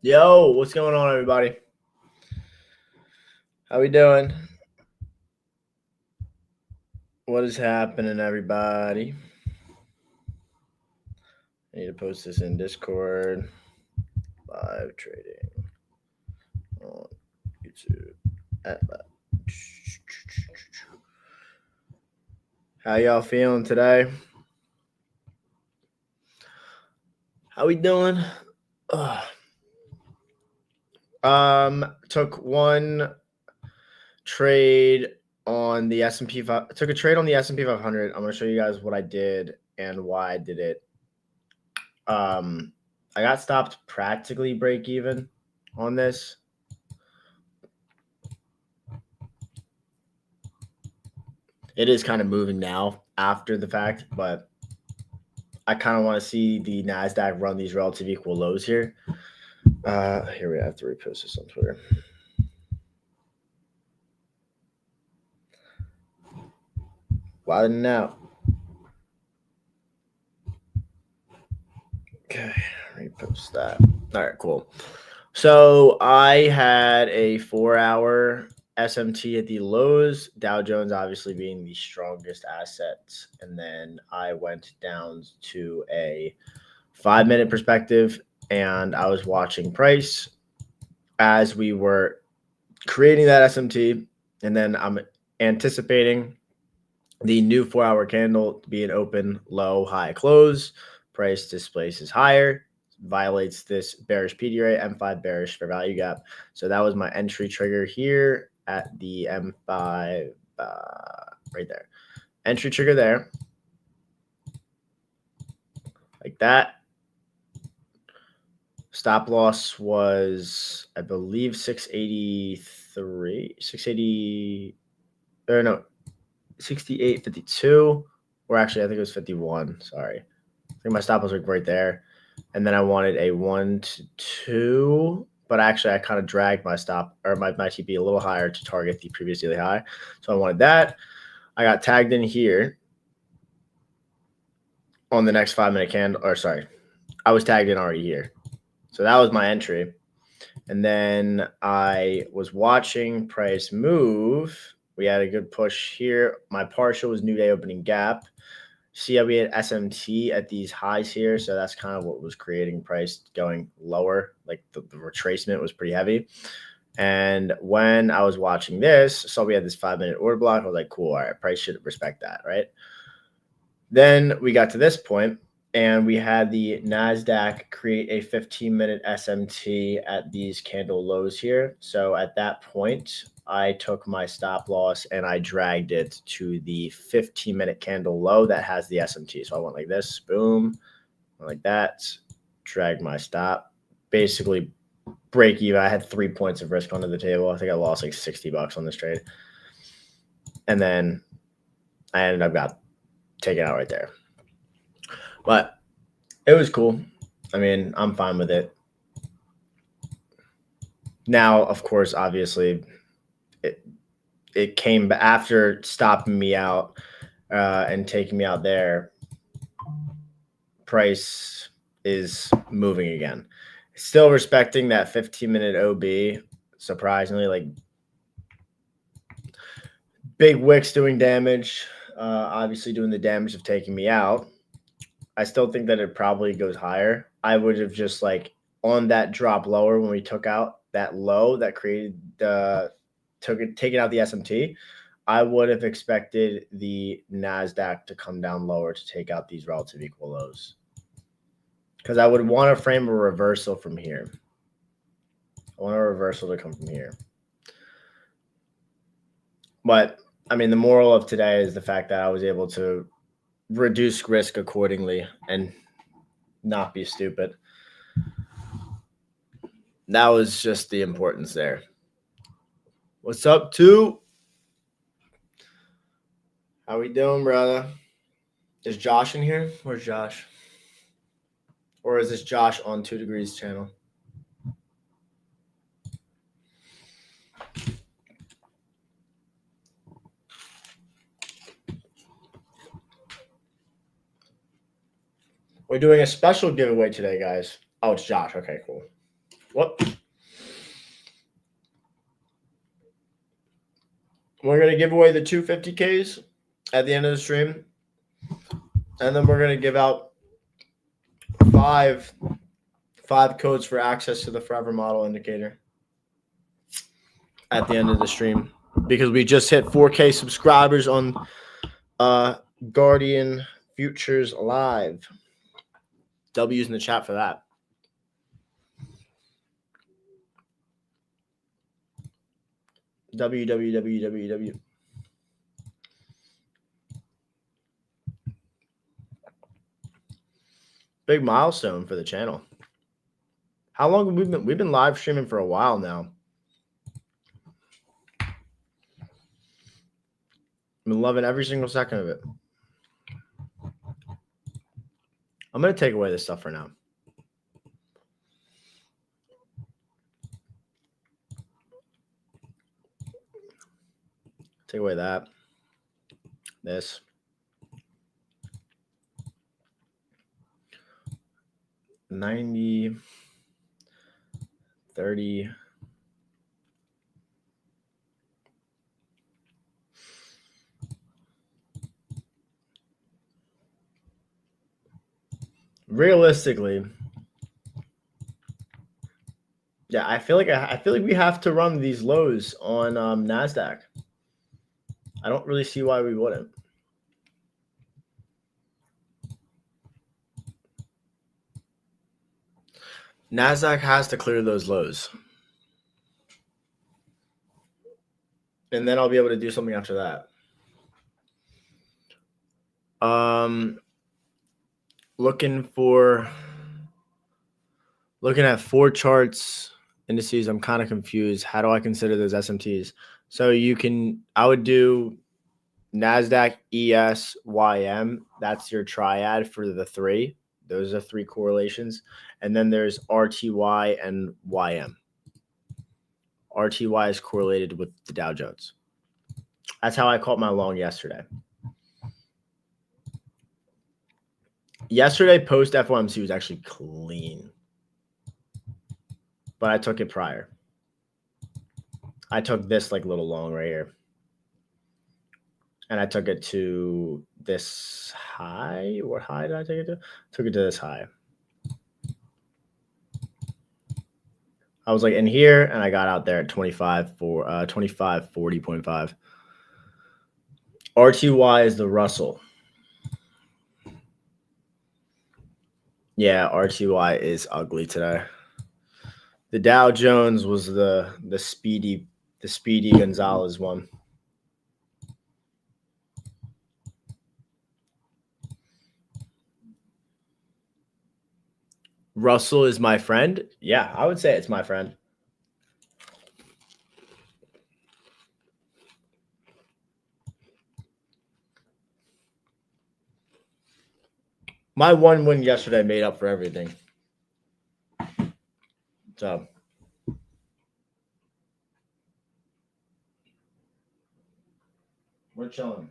Yo, what's going on, everybody? How we doing? What is happening, everybody? I need to post this in Discord. Live trading on YouTube. How y'all feeling today? How we doing? Took one trade on the S&P. Took a trade on the S&P 500. I'm gonna show you guys what I did and why I did it. I got stopped practically break even on this. It is kind of moving now after the fact, but I kind of want to see the NASDAQ run these relative equal lows here. Here we have to repost this on Twitter. Widen out. Okay, repost that. All right, cool. So I had a 4-hour SMT at the lows, Dow Jones obviously being the strongest asset. And then I went down to a 5-minute perspective and I was watching price as we were creating that SMT. And then I'm anticipating the new 4-hour candle to be an open, low, high, close. Price displaces higher, violates this bearish PDRA, M5 bearish fair value gap. So that was my entry trigger here at the M5, right there. Entry trigger there, like that. Stop loss was, I believe, 683, 680, or no, 68.52, or actually I think it was 51. Sorry, I think my stop was like right there, and then I wanted a 1 to 2, but actually I kind of dragged my stop or my TP a little higher to target the previous daily high, so I wanted that. I got tagged in here on the next 5-minute candle, or sorry, I was tagged in already here, so that was my entry, and then I was watching price move. We had a good push here. My partial was new day opening gap. See how we had SMT at these highs here. So that's kind of what was creating price going lower. Like the retracement was pretty heavy. And when I was watching this, so we had this 5-minute order block. I was like, cool. All right, price should respect that, right? Then we got to this point and we had the NASDAQ create a 15-minute SMT at these candle lows here. So at that point, I took my stop loss and I dragged it to the 15-minute candle low that has the SMT. So I went like this, boom, like that, dragged my stop, basically break even. I had 3 points of risk onto the table. I think I lost like $60 on this trade. And then I ended up taken out right there. But it was cool. I mean, I'm fine with it. Now, of course, obviously, it came after stopping me out and taking me out there. Price is moving again. Still respecting that 15-minute OB. Surprisingly, like big wicks doing damage. Obviously, doing the damage of taking me out. I still think that it probably goes higher. I would have just like on that drop lower when we took out that low that created taking out the SMT. I would have expected the NASDAQ to come down lower to take out these relative equal lows. Because I would want to frame a reversal from here. I want a reversal to come from here. But, I mean, the moral of today is the fact that I was able to reduce risk accordingly and not be stupid. That was just the importance there. What's up, too? How we doing, brother? Is Josh in here? Where's Josh? Or is this Josh on 2 Degrees channel? We're doing a special giveaway today, guys. Oh, it's Josh. Okay, cool. What? We're going to give away the 250Ks at the end of the stream. And then we're going to give out five codes for access to the forever model indicator at the end of the stream, because we just hit 4K subscribers on Guardian Futures Live. W's in the chat for that. www. Big milestone for the channel. How long have we've been live streaming for a while now. I've been loving every single second of it. I'm going to take away this stuff for now. Take away that. This. $90, $30. Realistically, yeah, I feel like we have to run these lows on NASDAQ. I don't really see why we wouldn't. NASDAQ has to clear those lows. And then I'll be able to do something after that. Looking at 4 charts, indices, I'm kind of confused. How do I consider those SMTs? So I would do NASDAQ, ES, YM. That's your triad for the 3. Those are 3 correlations. And then there's RTY and YM. RTY is correlated with the Dow Jones. That's how I caught my long yesterday. Yesterday, post FOMC was actually clean. But I took it prior. I took this like little long right here. And I took it to this high. What high did I take it to? Took it to this high. I was like in here, and I got out there at 2540.5. RTY is the Russell. Yeah, RTY is ugly today. The Dow Jones was the speedy Gonzalez one. Russell is my friend. Yeah, I would say it's my friend. My one win yesterday made up for everything. So we're chilling.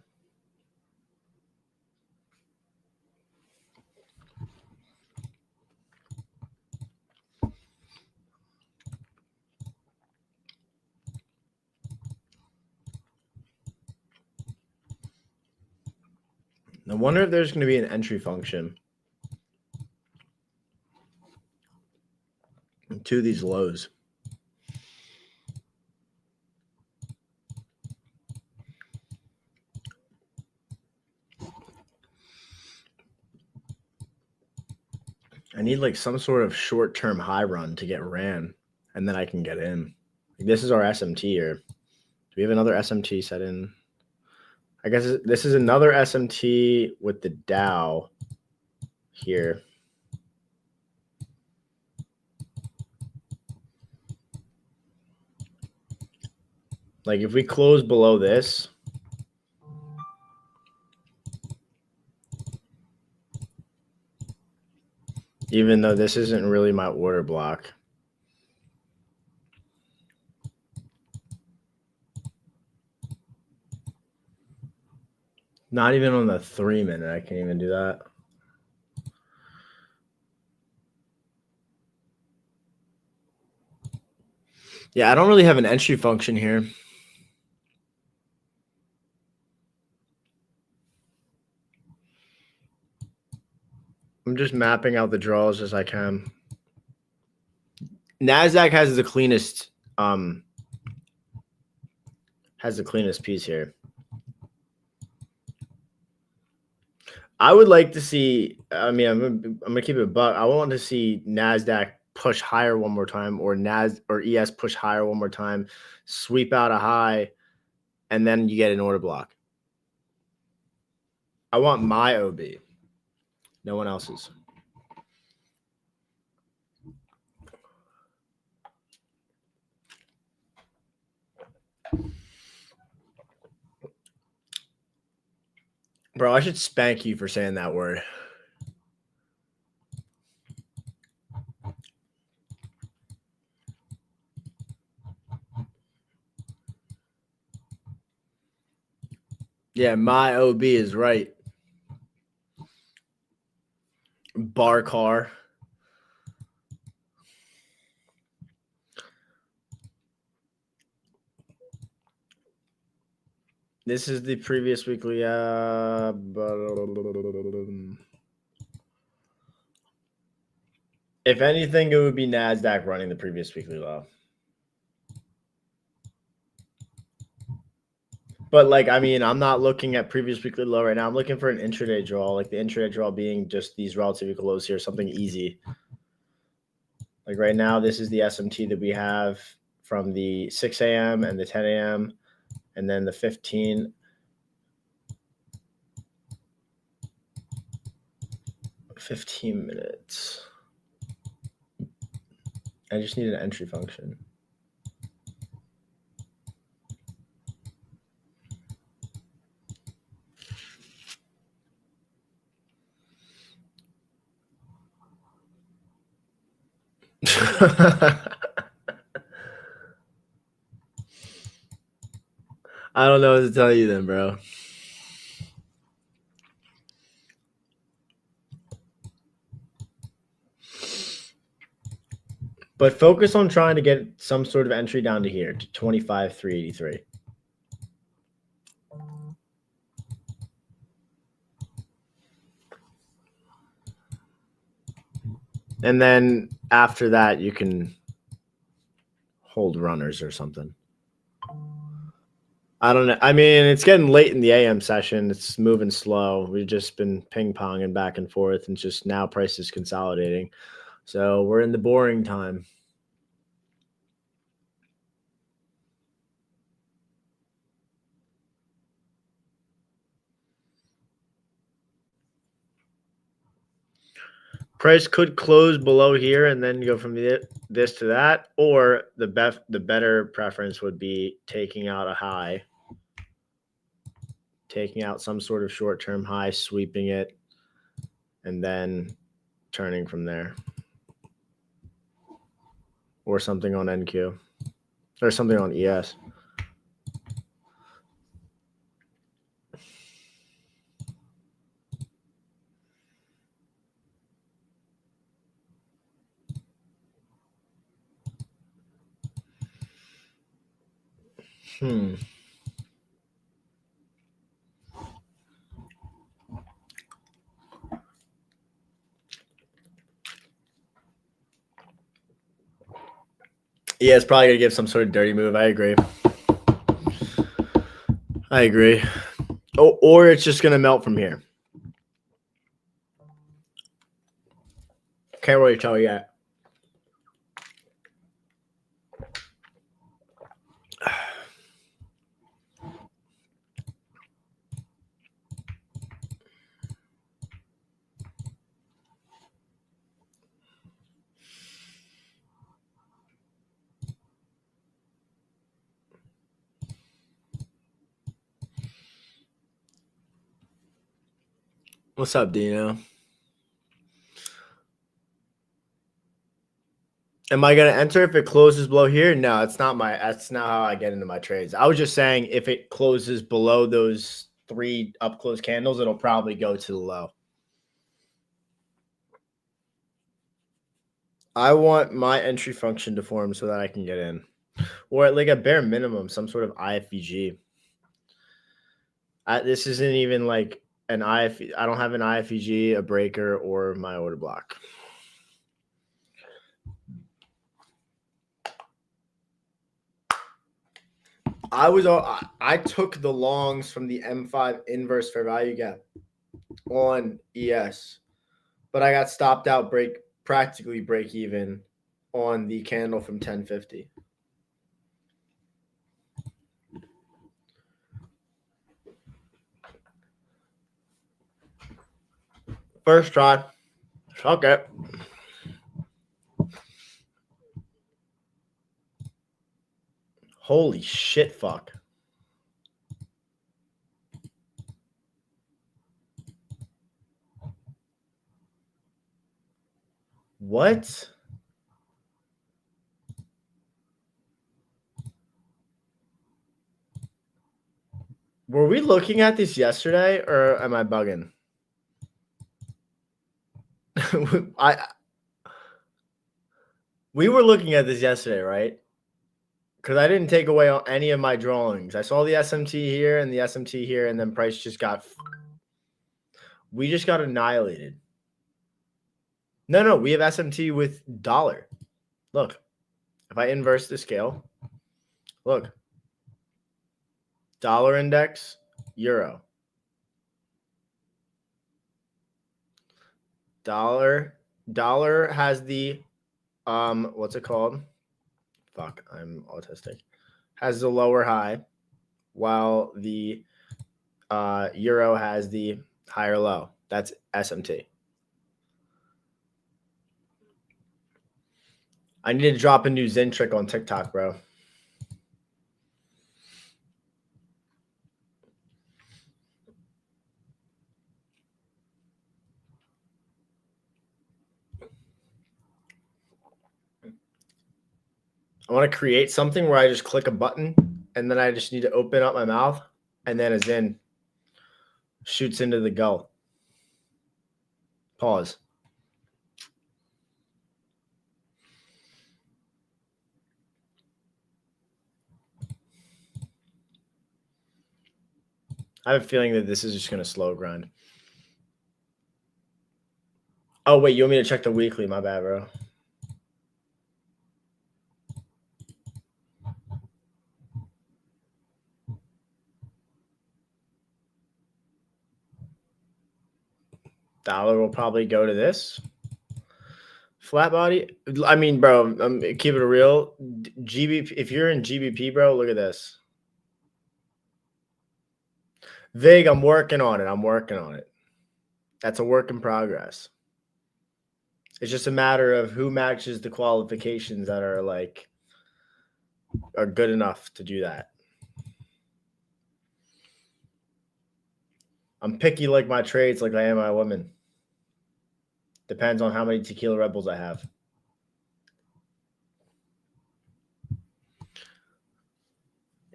I wonder if there's going to be an entry function to these lows. I need like some sort of short-term high run to get ran, and then I can get in. This is our SMT here. Do we have another SMT set in? I guess this is another SMT with the Dow here. Like if we close below this, even though this isn't really my order block. Not even on the 3-minute, I can't even do that. Yeah, I don't really have an entry function here. I'm just mapping out the draws as I can. NASDAQ has the cleanest piece here. I would like to see. I mean, I'm gonna keep it a buck. I want to see NASDAQ push higher one more time, or ES push higher one more time, sweep out a high, and then you get an order block. I want my OB, no one else's. Bro, I should spank you for saying that word. Yeah, my OB is right. Bar car. This is the previous weekly. If anything, it would be NASDAQ running the previous weekly low. But like, I mean, I'm not looking at previous weekly low right now. I'm looking for an intraday draw, like the intraday draw being just these relative equal lows here, something easy. Like right now, this is the SMT that we have from the 6 a.m. and the 10 a.m. and then the 15 minutes. I just need an entry function. I don't know what to tell you then, bro. But focus on trying to get some sort of entry down to here, to 25,383. And then after that, you can hold runners or something. I don't know. I mean, it's getting late in the AM session. It's moving slow. We've just been ping-ponging back and forth, and just now price is consolidating. So we're in the boring time. Price could close below here and then go from this to that, or the better preference would be taking out a high, taking out some sort of short-term high, sweeping it, and then turning from there, or something on NQ, or something on ES. Yeah, it's probably gonna give some sort of dirty move. I agree. Oh, or it's just gonna melt from here. Can't really tell yet. What's up, Dino? Am I gonna enter if it closes below here? No, that's not how I get into my trades. I was just saying if it closes below those 3 up close candles, it'll probably go to the low. I want my entry function to form so that I can get in. or at like a bare minimum, some sort of IFVG. This isn't even like an IF. I don't have an IFVG, a breaker, or my order block. I took the longs from the M5 inverse fair value gap on ES, but I got stopped out practically break even on the candle from 1050. First try. Okay. Holy shit, fuck. What? Were we looking at this yesterday, or am I bugging? We were looking at this yesterday, right? Because I didn't take away any of my drawings. I saw the SMT here and the SMT here, and then price just got. We just got annihilated. No, we have SMT with dollar. Look, if I inverse the scale, look, dollar index, euro. Dollar has the what's it called? Fuck, I'm autistic. Has the lower high, while the euro has the higher low. That's SMT. I need to drop a new Zen trick on TikTok, bro. I want to create something where I just click a button and then I just need to open up my mouth and then a Zen shoots into the gull. Pause. I have a feeling that this is just going to slow grind. Oh, wait, you want me to check the weekly? My bad, bro. Dollar will probably go to this. Flat body. I mean, bro, keep it real. GBP. If you're in GBP, bro, look at this. Vig, I'm working on it. That's a work in progress. It's just a matter of who matches the qualifications that are good enough to do that. I'm picky like my trades, like I am my women. Depends on how many tequila Red Bulls I have.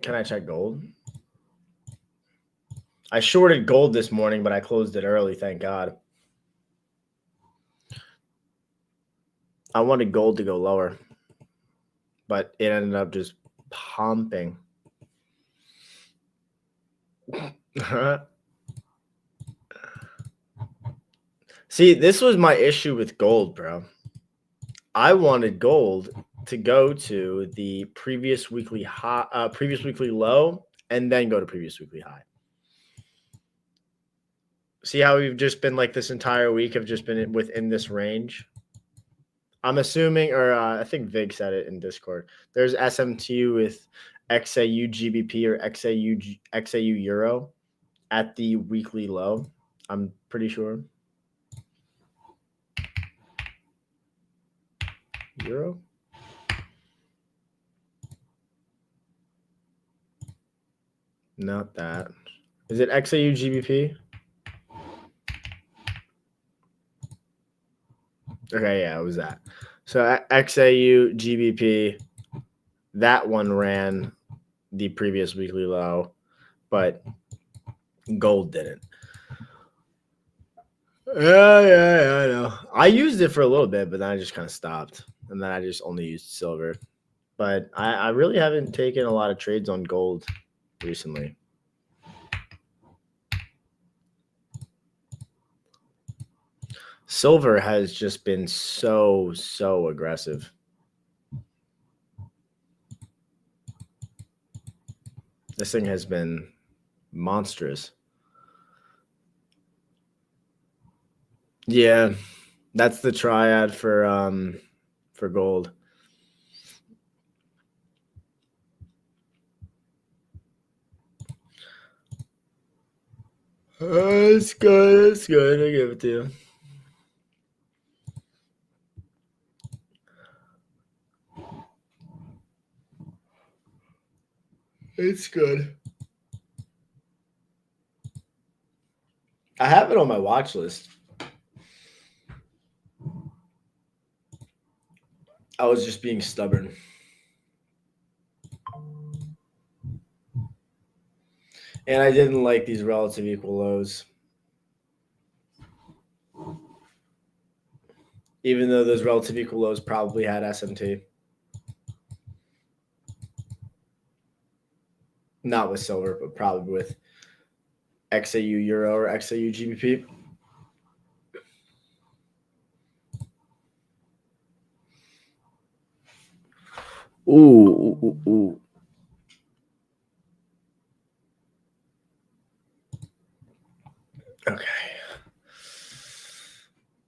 Can I check gold? I shorted gold this morning, but I closed it early, thank God. I wanted gold to go lower, but it ended up just pumping. See, this was my issue with gold, bro. I wanted gold to go to the previous weekly high, previous weekly low, and then go to previous weekly high. See how we've just been like this entire week have just been within this range? I'm assuming, or I think Vig said it in Discord. There's SMT with XAU GBP or XAU Euro at the weekly low. I'm pretty sure. Euro? Not that. Is it XAU GBP? Okay, yeah, it was that. So XAU GBP, that one ran the previous weekly low, but gold didn't. Yeah, I know. I used it for a little bit, but then I just kind of stopped, and then I just only used silver. But I really haven't taken a lot of trades on gold recently. Silver has just been so aggressive. This thing has been monstrous. Yeah, that's the triad for gold. It's good. It's good. I give it to you. It's good. I have it on my watch list. I was just being stubborn. And I didn't like these relative equal lows. Even though those relative equal lows probably had SMT. Not with silver, but probably with XAU Euro or XAU GBP. Ooh. Okay.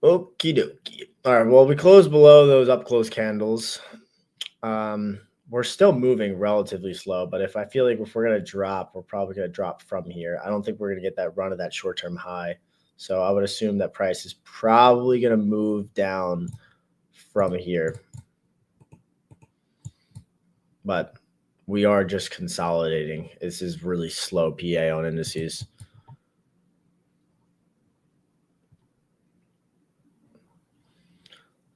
Okie dokie. All right. Well, we closed below those up close candles. We're still moving relatively slow, but if I feel like if we're going to drop, we're probably going to drop from here. I don't think we're going to get that run of that short-term high. So I would assume that price is probably going to move down from here. But we are just consolidating. This is really slow PA on indices.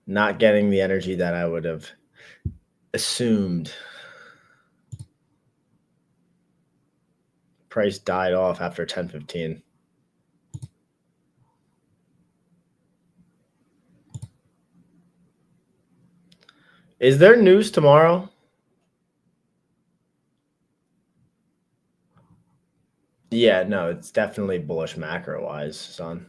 Not getting the energy that I would have assumed. Price died off after 10:15. Is there news tomorrow? Yeah, no, it's definitely bullish macro-wise, son.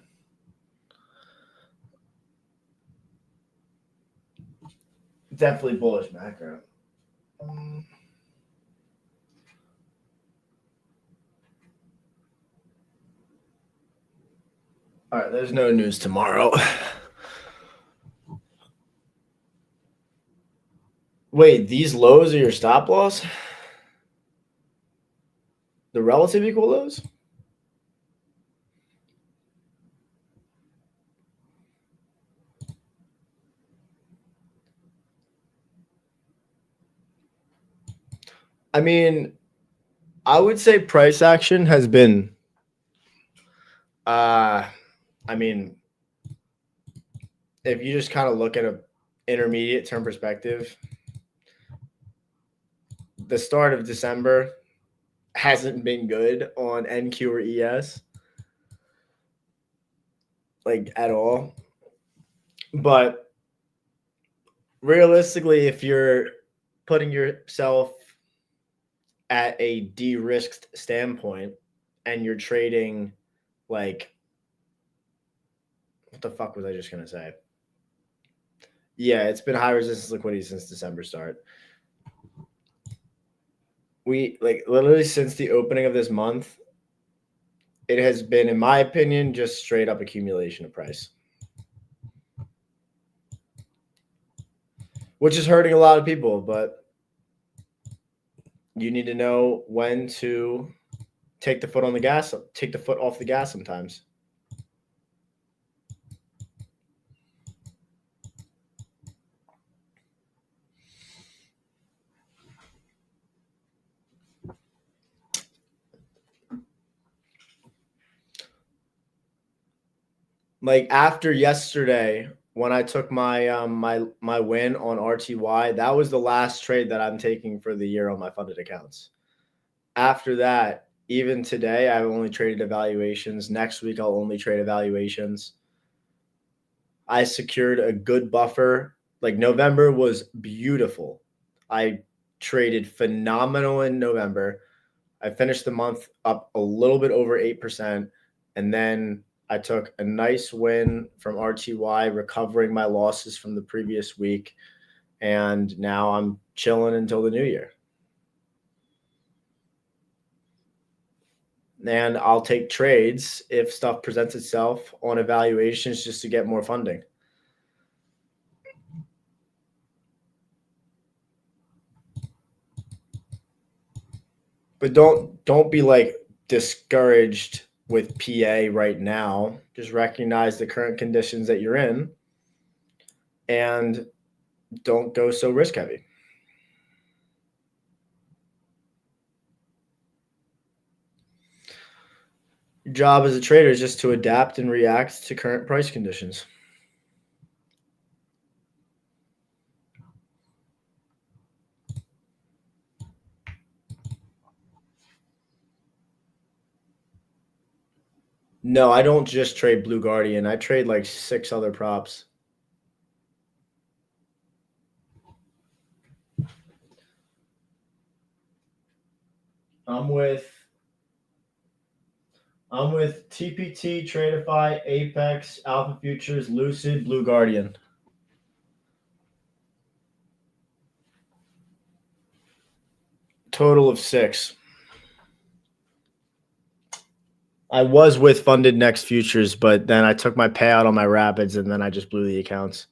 Definitely bullish macro. All right, there's no news tomorrow. Wait, these lows are your stop loss? The relative equal lows? I mean, I would say price action has been I mean, if you just kind of look at a intermediate term perspective, the start of December hasn't been good on NQ or ES, like at all. But realistically, if you're putting yourself at a de-risked standpoint and you're trading like, what the fuck was I just gonna say? Yeah, it's been high resistance liquidity since December start. We like literally since the opening of this month, it has been, in my opinion, just straight up accumulation of price, which is hurting a lot of people. But you need to know when to take the foot on the gas, take the foot off the gas sometimes. Like after yesterday, when I took my my win on RTY, that was the last trade that I'm taking for the year on my funded accounts. After that, even today, I've only traded evaluations. Next week, I'll only trade evaluations. I secured a good buffer. Like November was beautiful. I traded phenomenal in November. I finished the month up a little bit over 8%. And then I took a nice win from RTY, recovering my losses from the previous week. And now I'm chilling until the new year. And I'll take trades if stuff presents itself on evaluations just to get more funding. But don't be like discouraged with PA right now. Just recognize the current conditions that you're in and don't go so risk heavy. Your job as a trader is just to adapt and react to current price conditions. No, I don't just trade Blue Guardian. I trade like 6 other props. I'm with TPT, Tradeify, Apex, Alpha Futures, Lucid, Blue Guardian. Total of 6. I was with Funded Next Futures, but then I took my payout on my Rapids, and then I just blew the accounts.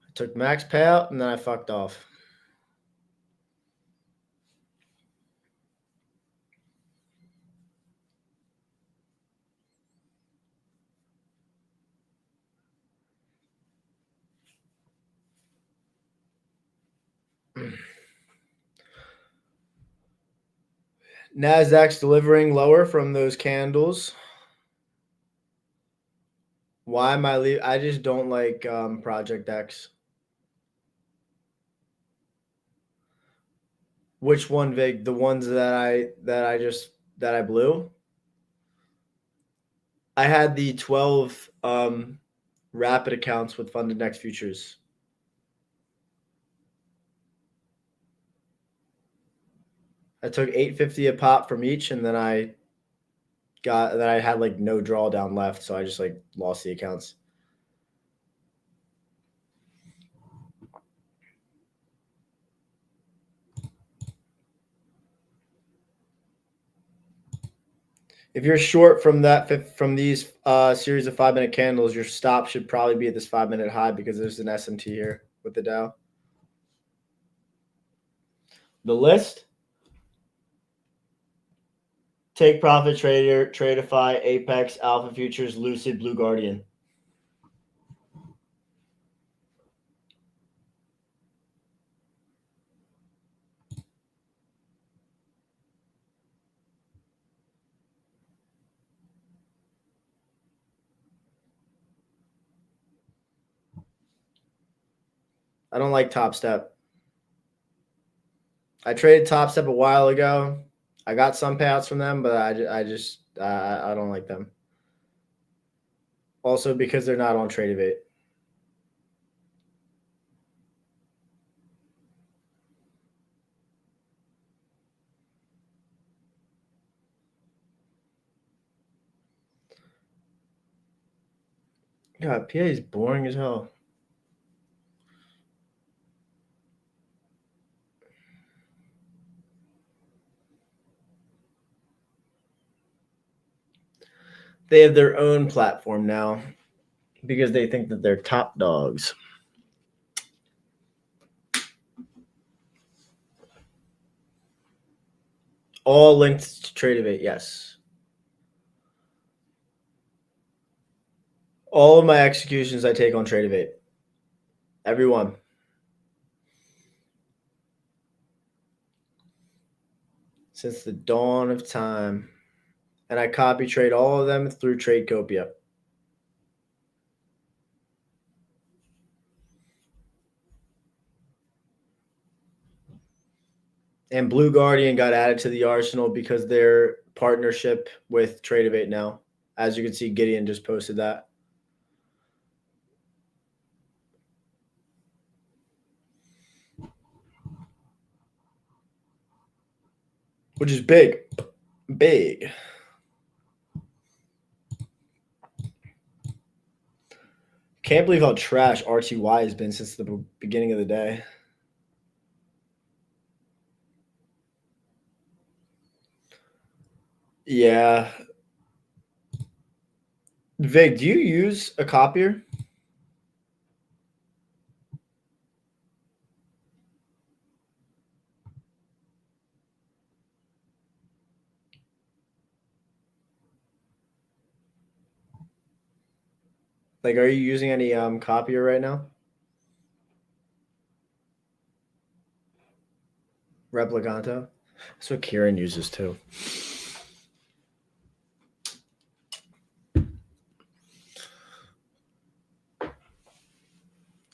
I took max payout, and then I fucked off. NASDAQ's delivering lower from those candles. Why am I leaving? I just don't like Project X. Which one, Vig? The ones that I blew? I had the 12 rapid accounts with Funded Next Futures. I took $8.50 a pop from each, and then I had like no drawdown left, so I just like lost the accounts. If you're short from these series of 5-minute candles, your stop should probably be at this 5-minute high because there's an SMT here with the Dow. The list: Take Profit Trader, Tradeify, Apex, Alpha Futures, Lucid, Blue Guardian. I don't like Top Step. I traded Top Step a while ago. I got some payouts from them, but I don't like them. Also because they're not on Tradeivate. God, PA is boring as hell. They have their own platform now because they think that they're top dogs. All linked to Tradeivate, yes. All of my executions I take on Tradeivate. Every one. Since the dawn of time. And I copy trade all of them through Tradecopia. And Blue Guardian got added to the arsenal because their partnership with Tradeivate now. As you can see, Gideon just posted that. which is big. Big. Can't believe how trash RTY has been since the beginning of the day. Yeah. Vic, do you use a copier? Like, are you using any copier right now? Replicanto? That's what Kieran uses too.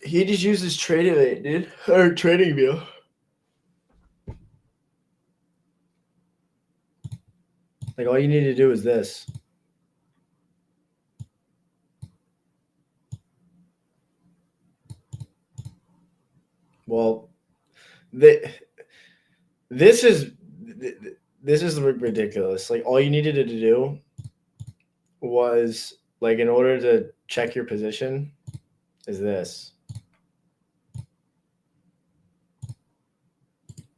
He just uses Trading, dude. Or Trading View. Like, all you need to do is this. Well, this is ridiculous. Like, all you needed to do was, like, in order to check your position, is this.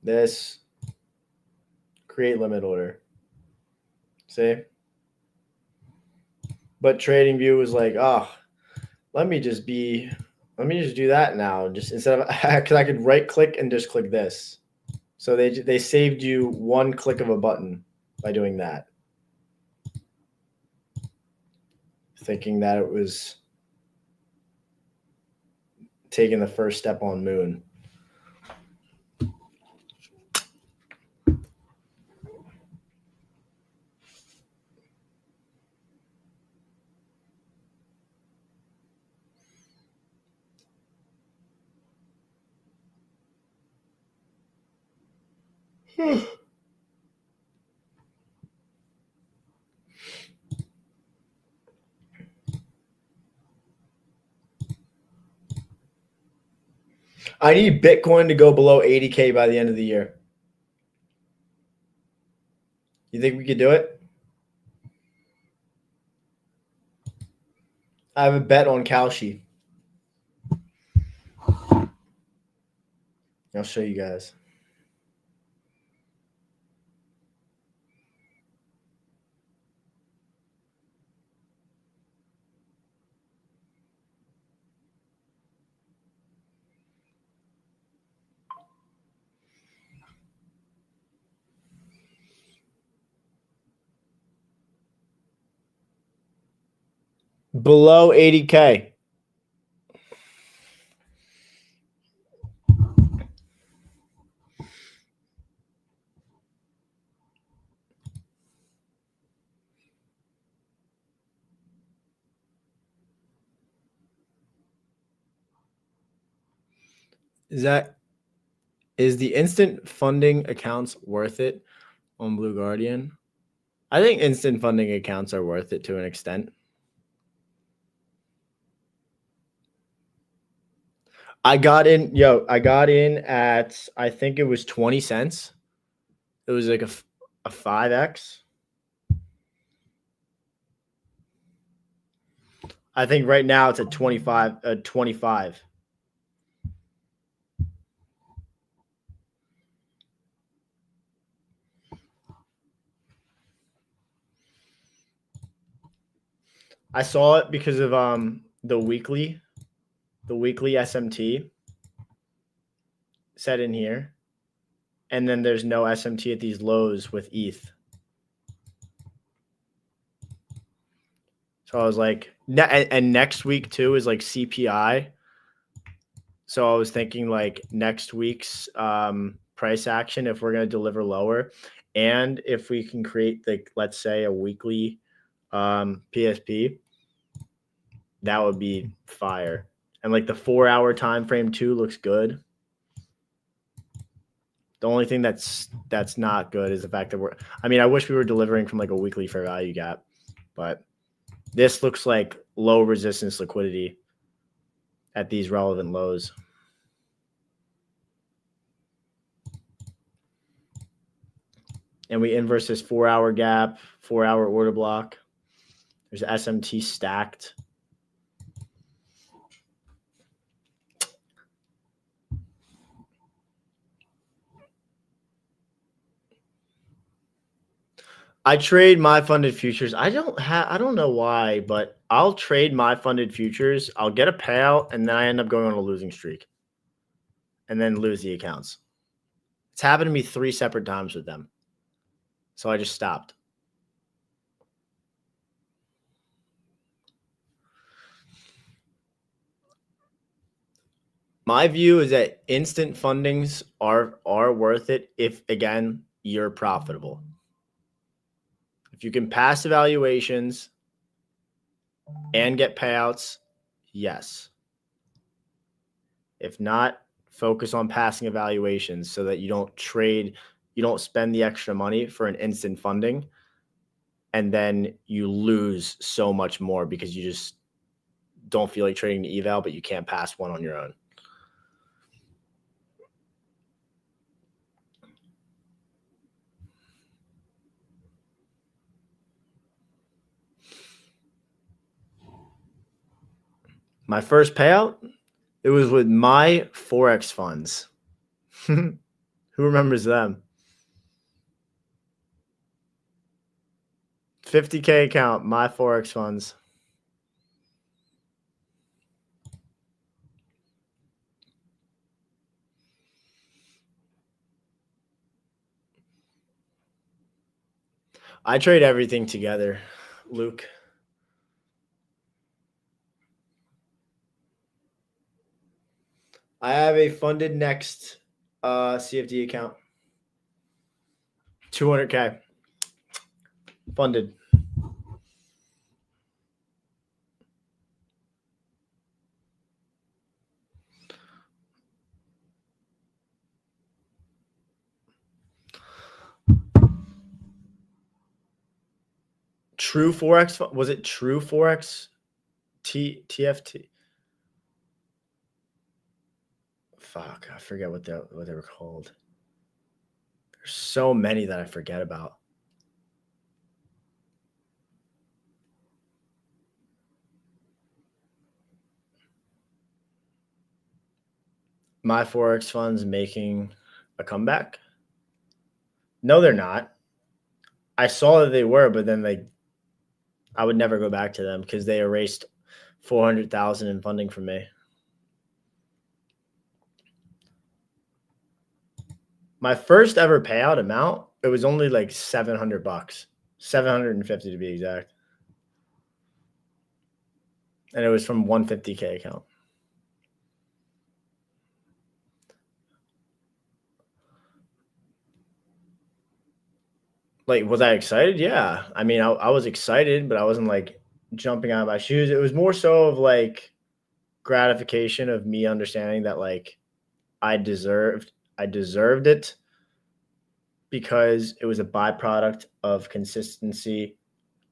This. Create limit order. See? But Trading View was like, oh, let me just do that now. Just instead of, because I could right click and just click this. So they saved you one click of a button by doing that. Thinking that it was taking the first step on moon. I need Bitcoin to go below 80K by the end of the year. You think we could do it? I have a bet on Kalshi. I'll show you guys. Below 80K. Is the instant funding accounts worth it on Blue Guardian? I think instant funding accounts are worth it to an extent. I got in at, I think it was 20 cents. It was like a 5x. I think right now it's at 25. I saw it because of the weekly SMT set in here. And then there's no SMT at these lows with ETH. So I was like, and next week too is like CPI. So I was thinking like next week's price action, if we're going to deliver lower, and if we can create, like, let's say a weekly PSP, that would be fire. And like the 4-hour time frame too looks good. The only thing that's not good is the fact that I wish we were delivering from like a weekly fair value gap, but this looks like low resistance liquidity at these relevant lows. and we inverse this 4-hour gap, 4-hour order block. There's SMT stacked. I trade my funded futures. I don't know why, but I'll trade my funded futures. I'll get a payout, and then I end up going on a losing streak and then lose the accounts. It's happened to me 3 separate times with them. So I just stopped. My view is that instant fundings are worth it if, again, you're profitable. If you can pass evaluations and get payouts, yes. If not, focus on passing evaluations so that you don't spend the extra money for an instant funding, and then you lose so much more because you just don't feel like trading the eval, but you can't pass one on your own. My first payout, it was with my forex funds. Who remembers them? 50K account, my forex funds. I trade everything together, Luke. I have a funded next CFD account. 200K. Funded. True Forex, was it True Forex? TFT? Fuck, I forget what they were called. There's so many that I forget about. My forex funds making a comeback? No, they're not. I saw that they were, but then I would never go back to them because they erased 400,000 in funding from me. My first ever payout amount, it was only like $700, 750 to be exact. And it was from 150K account. Like, was I excited? Yeah. I mean, I was excited, but I wasn't like jumping out of my shoes. It was more so of like gratification of me understanding that like I deserved it because it was a byproduct of consistency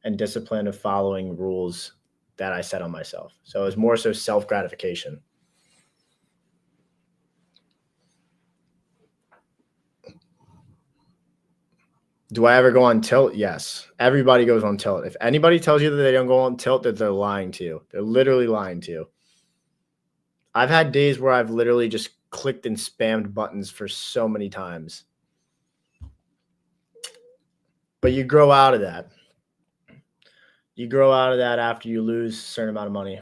and discipline of following rules that I set on myself. So it was more so self-gratification. Do I ever go on tilt? Yes. Everybody goes on tilt. If anybody tells you that they don't go on tilt, that they're lying to you. They're literally lying to you. I've had days where I've literally just clicked and spammed buttons for so many times. But you grow out of that. You grow out of that after you lose a certain amount of money.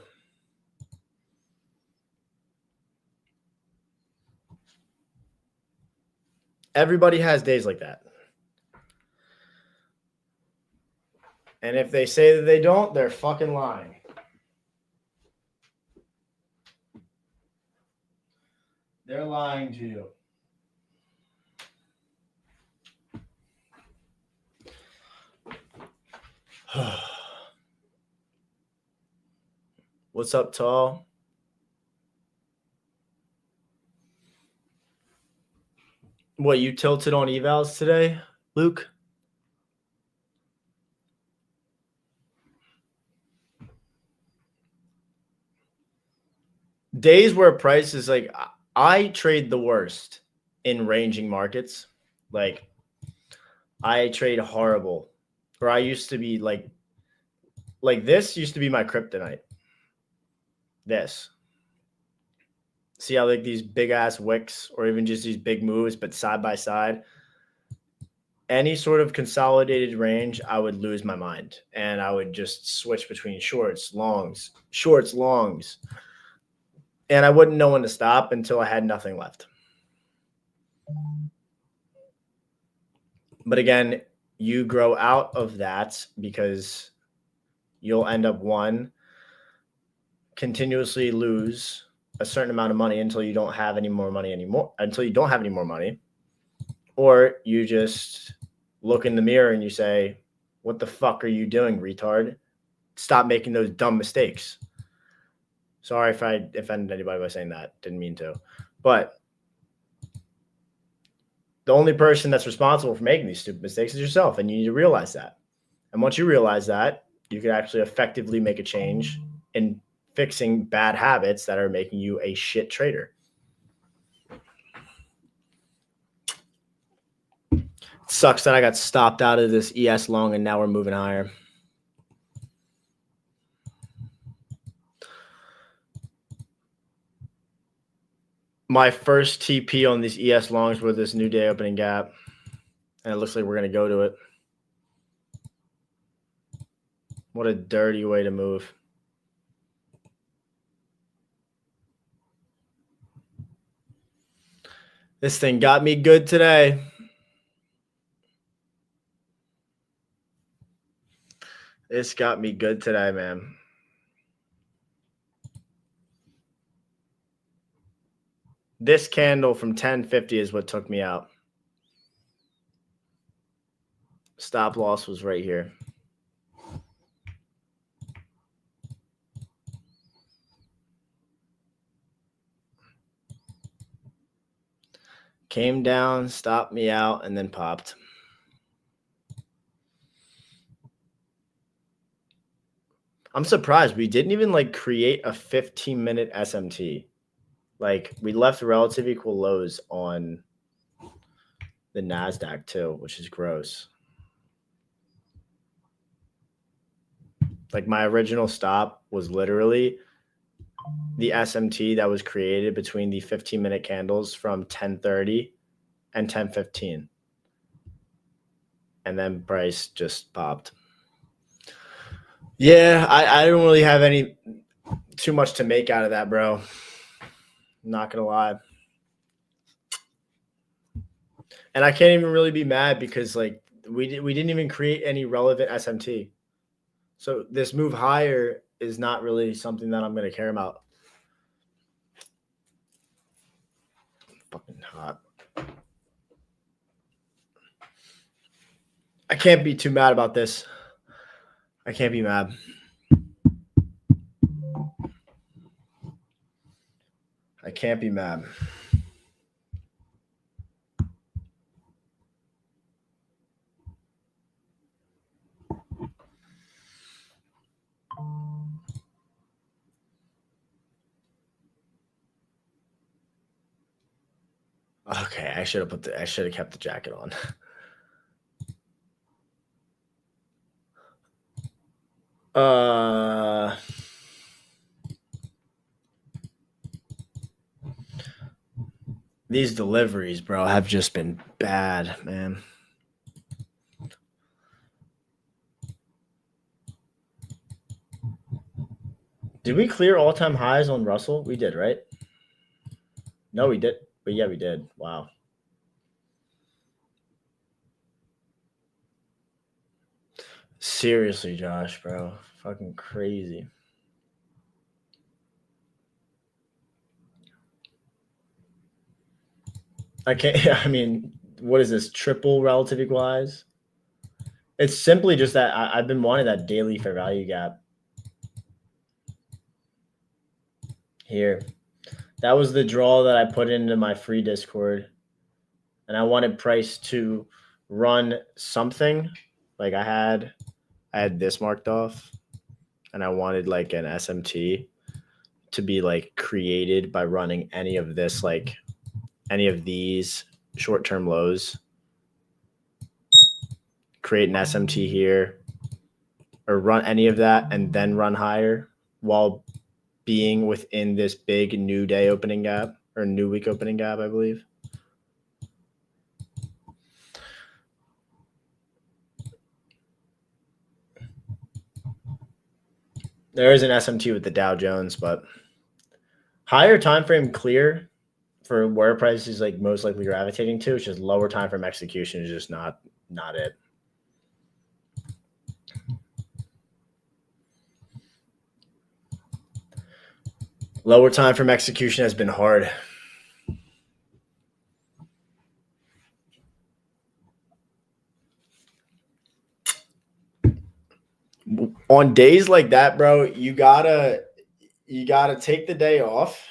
Everybody has days like that. And if they say that they don't, they're fucking lying. They're lying to you. What's up, Tall? What, you tilted on evals today, Luke? Days where price is like, I trade the worst in ranging markets. Like, I trade horrible. Or I used to be like this used to be my kryptonite. This. See how like these big ass wicks or even just these big moves, but side by side, any sort of consolidated range, I would lose my mind and I would just switch between shorts, longs, and I wouldn't know when to stop until I had nothing left. But again, you grow out of that because you'll end up continuously lose a certain amount of money until you don't have any more money, or you just look in the mirror and you say, what the fuck are you doing, retard? Stop making those dumb mistakes. Sorry if I offended anybody by saying that. Didn't mean to. But the only person that's responsible for making these stupid mistakes is yourself, and you need to realize that. And once you realize that, you can actually effectively make a change in fixing bad habits that are making you a shit trader. It sucks that I got stopped out of this ES long and now we're moving higher. My first TP on these ES longs were this new day opening gap. And it looks like we're going to go to it. What a dirty way to move. This thing got me good today. This got me good today, man. This candle from 1050 is what took me out. Stop loss was right here. Came down, stopped me out, and then popped. I'm surprised we didn't even like create a 15-minute SMT. Like we left relative equal lows on the NASDAQ too, which is gross. Like my original stop was literally the SMT that was created between the 15-minute candles from 10:30 and 10:15. And then price just popped. Yeah, I don't really have too much to make out of that, bro. Not gonna lie. And I can't even really be mad because like we didn't even create any relevant SMT. So this move higher is not really something that I'm gonna care about. Fucking hot. I can't be too mad about this. I can't be mad. I can't be mad. Okay, I should have kept the jacket on. These deliveries, bro, have just been bad, man. Did we clear all-time highs on Russell? We did, right? No, we did. But yeah, we did. Wow. Seriously, Josh, bro. Fucking crazy. I can't. I mean, what is this? Triple relative equalize? It's simply just that I've been wanting that daily fair value gap. Here. That was the draw that I put into my free Discord. And I wanted price to run something. Like I had this marked off. And I wanted like an SMT to be like created by running any of this, like any of these short-term lows. create an SMT here or run any of that and then run higher while being within this big new day opening gap or new week opening gap, I believe. There is an SMT with the Dow Jones, but higher time frame clear for where price is like most likely gravitating to, it's just lower time frame execution is just not it. Lower time frame execution has been hard. On days like that, bro, you gotta take the day off,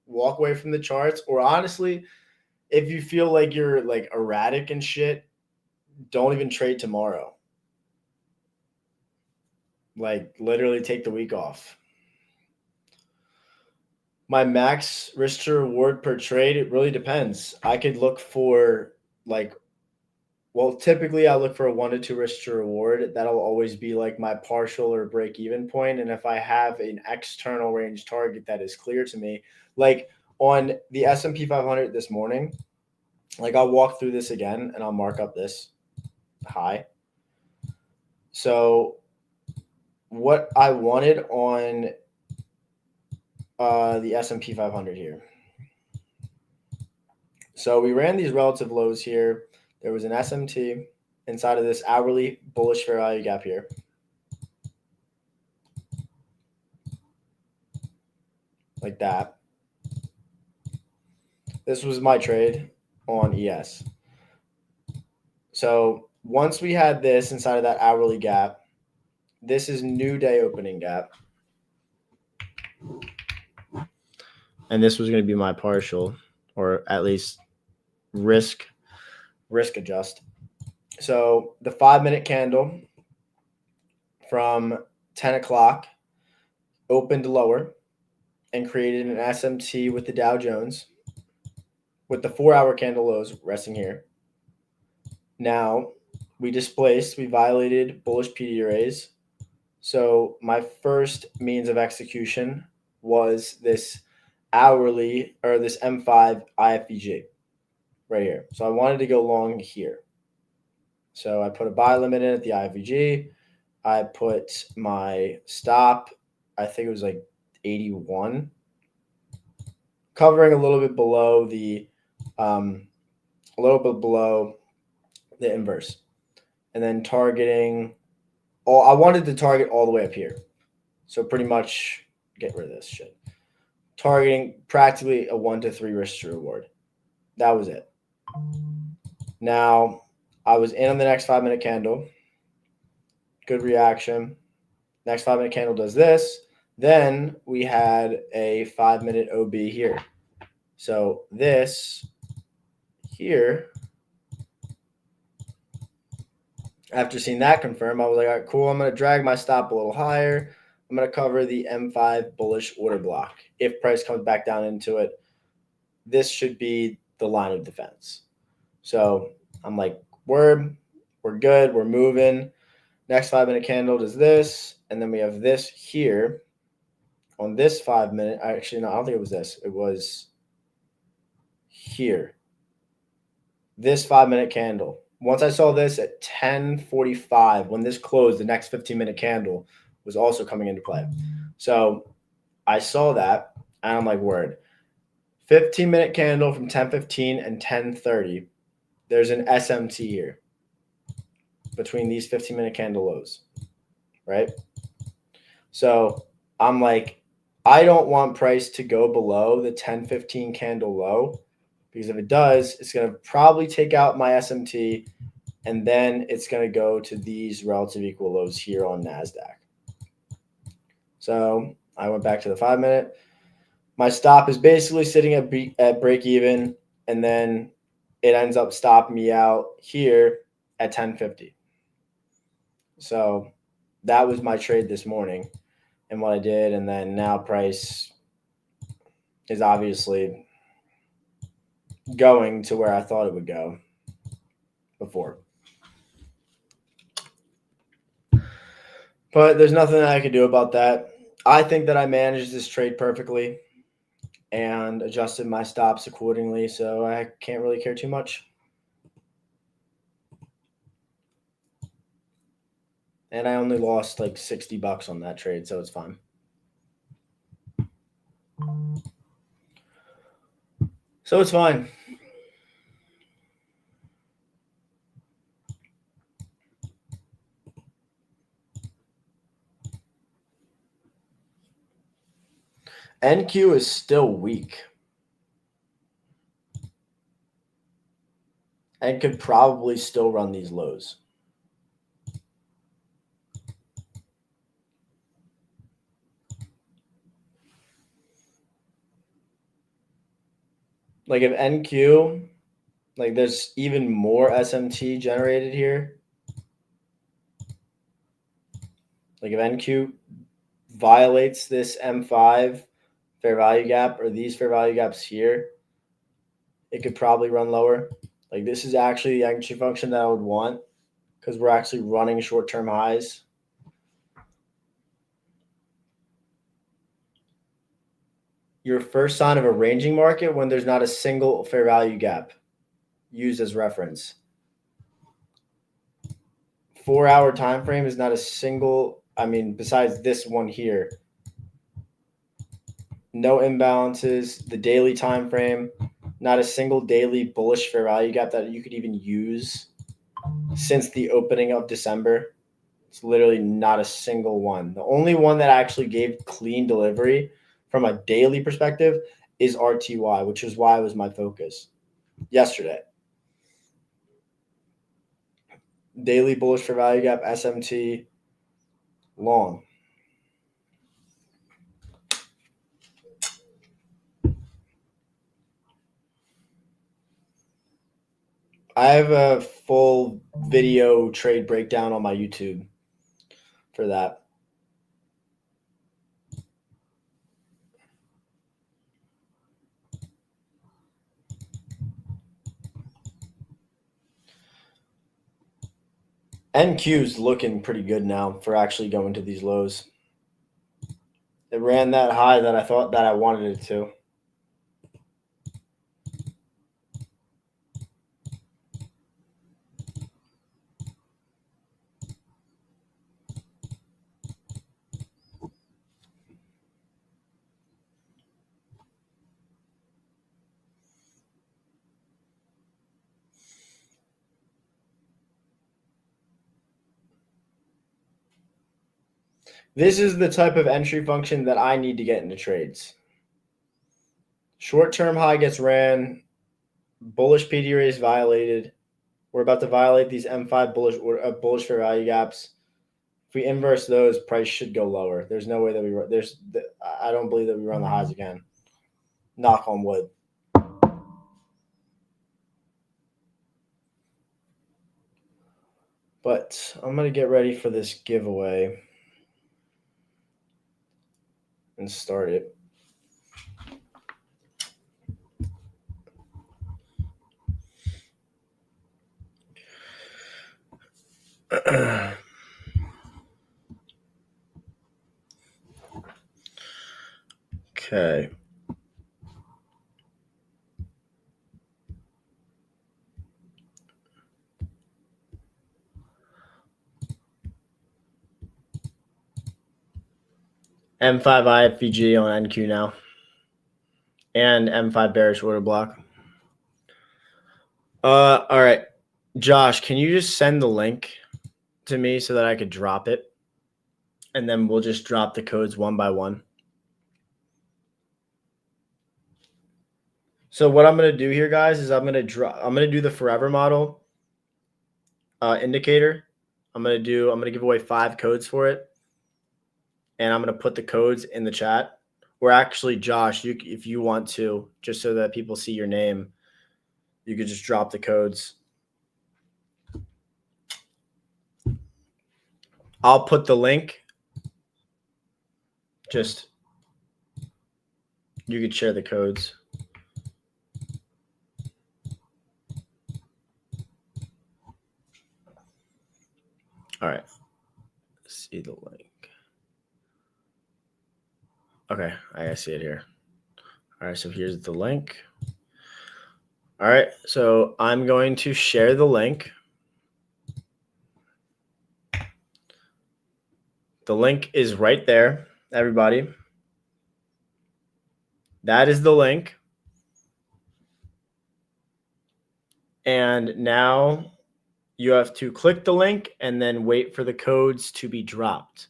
walk away from the charts, or honestly, if you feel like you're like erratic and shit, don't even trade tomorrow. Like literally take the week off. My max risk to reward per trade, it really depends. I could look for like, well, typically I look for a 1 to 2 risk to reward. That'll always be like my partial or break even point. And if I have an external range target that is clear to me, like on the S&P 500 this morning, like I'll walk through this again and I'll mark up this high. So what I wanted on the S&P 500 here. So we ran these relative lows here. There was an SMT inside of this hourly bullish fair value gap here. Like that. This was my trade on ES. So once we had this inside of that hourly gap, this is new day opening gap. And this was going to be my partial, or at least risk adjust. So the 5-minute candle from 10 o'clock opened lower and created an SMT with the Dow Jones with the 4-hour candle lows resting here. Now we violated bullish PD arrays. So my first means of execution was this hourly or this M5 IFVG right here. So I wanted to go long here. So I put a buy limit in at the IFVG. I put my stop, I think it was like 81, covering a little bit below the inverse, and then targeting I wanted to target all the way up here. So pretty much get rid of this shit. Targeting practically a 1 to 3 risk to reward. That was it. Now I was in on the next 5-minute candle. Good reaction. Next 5-minute candle does this. Then we had a 5-minute OB here. So this here, after seeing that confirm, I was like, all right, cool. I'm going to drag my stop a little higher. I'm going to cover the M5 bullish order block. If price comes back down into it, this should be the line of defense. So I'm like, we're good. We're moving. Next 5-minute candle does this. And then we have this here on this 5-minute. Actually, no, I don't think it was this. It was here. This 5-minute candle. Once I saw this at 10:45, when this closed, the next 15-minute candle was also coming into play. So I saw that, and I'm like, word. 15-minute candle from 10:15 and 10:30. There's an SMT here between these 15-minute candle lows, right? So I'm like, I don't want price to go below the 10:15 candle low, because if it does, it's going to probably take out my SMT, and then it's going to go to these relative equal lows here on NASDAQ. So I went back to the 5-minute. My stop is basically sitting at break even, and then it ends up stopping me out here at 10:50. So that was my trade this morning and what I did. And then now price is obviously going to where I thought it would go before. But there's nothing that I can do about that. I think that I managed this trade perfectly and adjusted my stops accordingly, so I can't really care too much. And I only lost like $60 on that trade, so it's fine. So it's fine. NQ is still weak and could probably still run these lows. Like if NQ, like there's even more SMT generated here. Like if NQ violates this M5 fair value gap or these fair value gaps here, it could probably run lower. Like this is actually the entry function that I would want because we're actually running short-term highs. Your first sign of a ranging market when there's not a single fair value gap used as reference. 4-hour time frame is not a single, besides this one here. No imbalances. The daily time frame, not a single daily bullish fair value gap that you could even use since the opening of December. It's literally not a single one. The only one that actually gave clean delivery from a daily perspective is RTY, which is why it was my focus yesterday. Daily bullish fair value gap, SMT, long. I have a full video trade breakdown on my YouTube for that. NQ's looking pretty good now for actually going to these lows. It ran that high that I thought that I wanted it to. This is the type of entry function that I need to get into trades. Short-term high gets ran. Bullish PD raise violated. We're about to violate these M5 bullish fair value gaps. If we inverse those, price should go lower. There's no way that I don't believe that we run the highs again. Knock on wood. But I'm going to get ready for this giveaway and start it. Okay. M5 IFVG on NQ now. And M5 bearish order block. All right. Josh, can you just send the link to me so that I could drop it? And then we'll just drop the codes one by one. So what I'm going to do here, guys, is I'm going to do the forever model indicator. I'm going to give away 5 codes for it. And I'm going to put the codes in the chat. Or actually, Josh, if you want to, just so that people see your name, you could just drop the codes. I'll put the link. Just, you could share the codes. All right. see the link. Okay, I see it here. All right, so here's the link. All right, so I'm going to share the link. The link is right there, everybody. That is the link. And now you have to click the link and then wait for the codes to be dropped.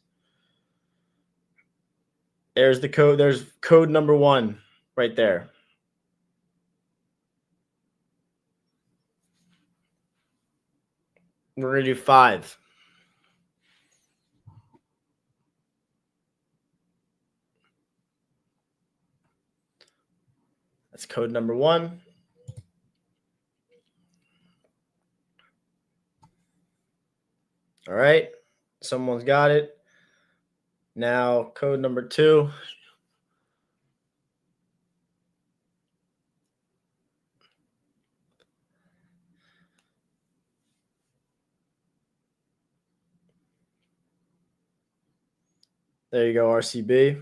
There's the code. There's code number 1 right there. We're going to do 5. That's code number 1. All right. Someone's got it. Now code number 2. There you go, RCB.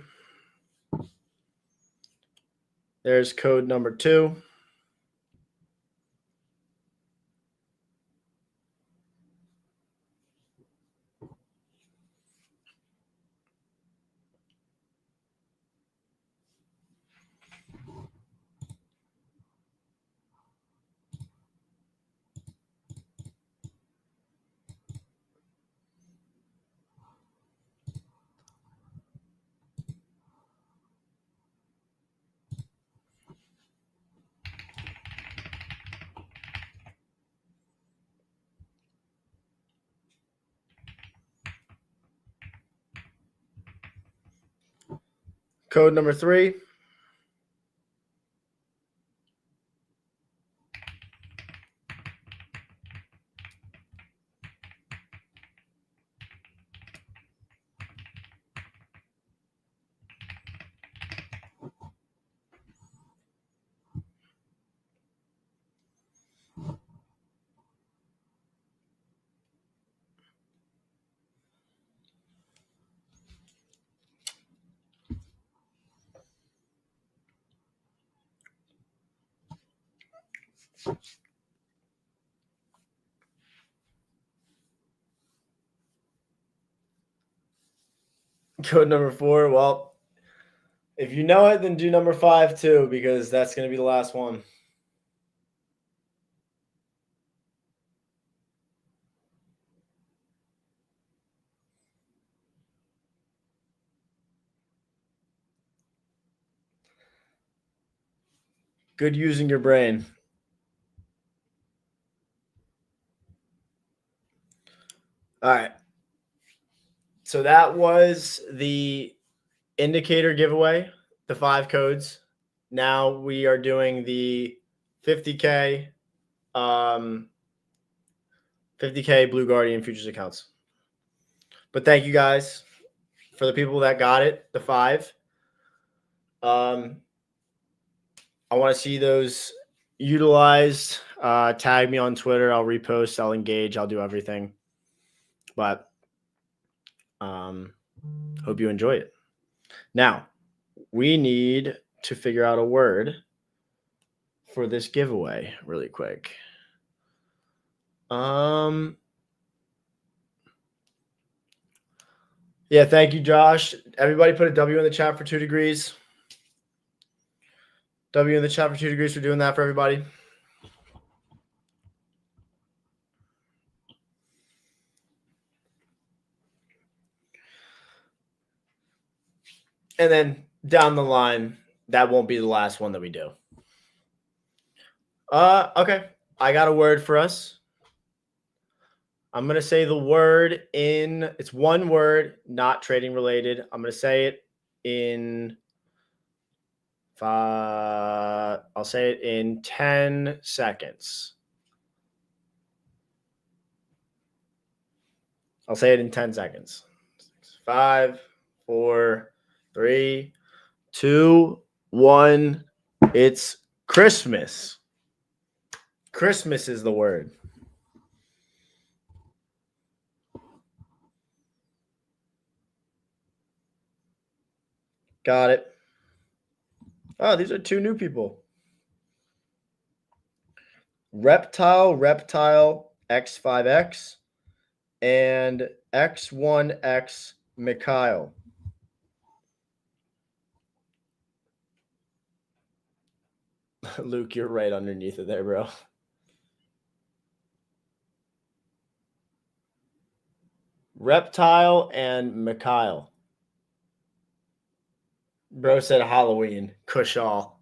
There's code number 2. Code number 3. Code number 4. Well, if you know it, then do number 5 too, because that's going to be the last one. Good using your brain. All right. So that was the indicator giveaway, the 5 codes. Now we are doing the 50K 50K Blue Guardian futures accounts. But thank you guys for the people that got it, the 5. I want to see those utilized. Tag me on Twitter. I'll repost. I'll engage. I'll do everything. But hope you enjoy it. Now, we need to figure out a word for this giveaway really quick. Yeah, thank you, Josh. Everybody put a W in the chat for 2 degrees. W in the chat for 2 degrees for doing that for everybody. And then down the line, that won't be the last one that we do. Okay. I got a word for us. I'm going to say the word it's one word, not trading related. I'm going to say it in I'll say it in 10 seconds. I'll say it in 10 seconds. 5, 4, 3, 2, 1. It's Christmas. Christmas is the word. Got it. Oh, these are two new people. Reptile X5X, and X1X Mikhail. Luke, you're right underneath it there, bro. Reptile and Mikhail. Bro said Halloween. Kushal.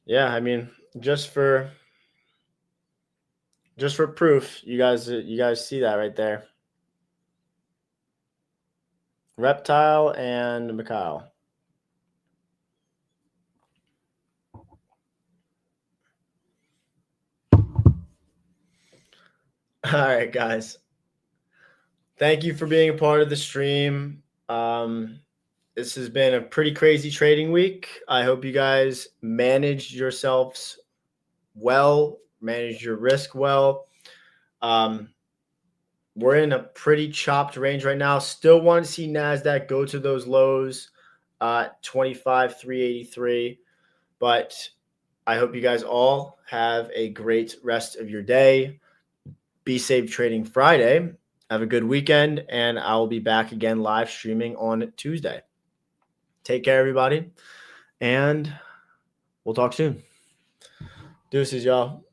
Yeah, I mean, just for proof, you guys see that right there. Reptile and Mikhail. All right, guys. Thank you for being a part of the stream. This has been a pretty crazy trading week. I hope you guys managed yourselves well, managed your risk well. We're in a pretty chopped range right now. Still want to see NASDAQ go to those lows, 25,383. But I hope you guys all have a great rest of your day. Be safe trading Friday. Have a good weekend, and I will be back again live streaming on Tuesday. Take care, everybody, and we'll talk soon. Deuces, y'all.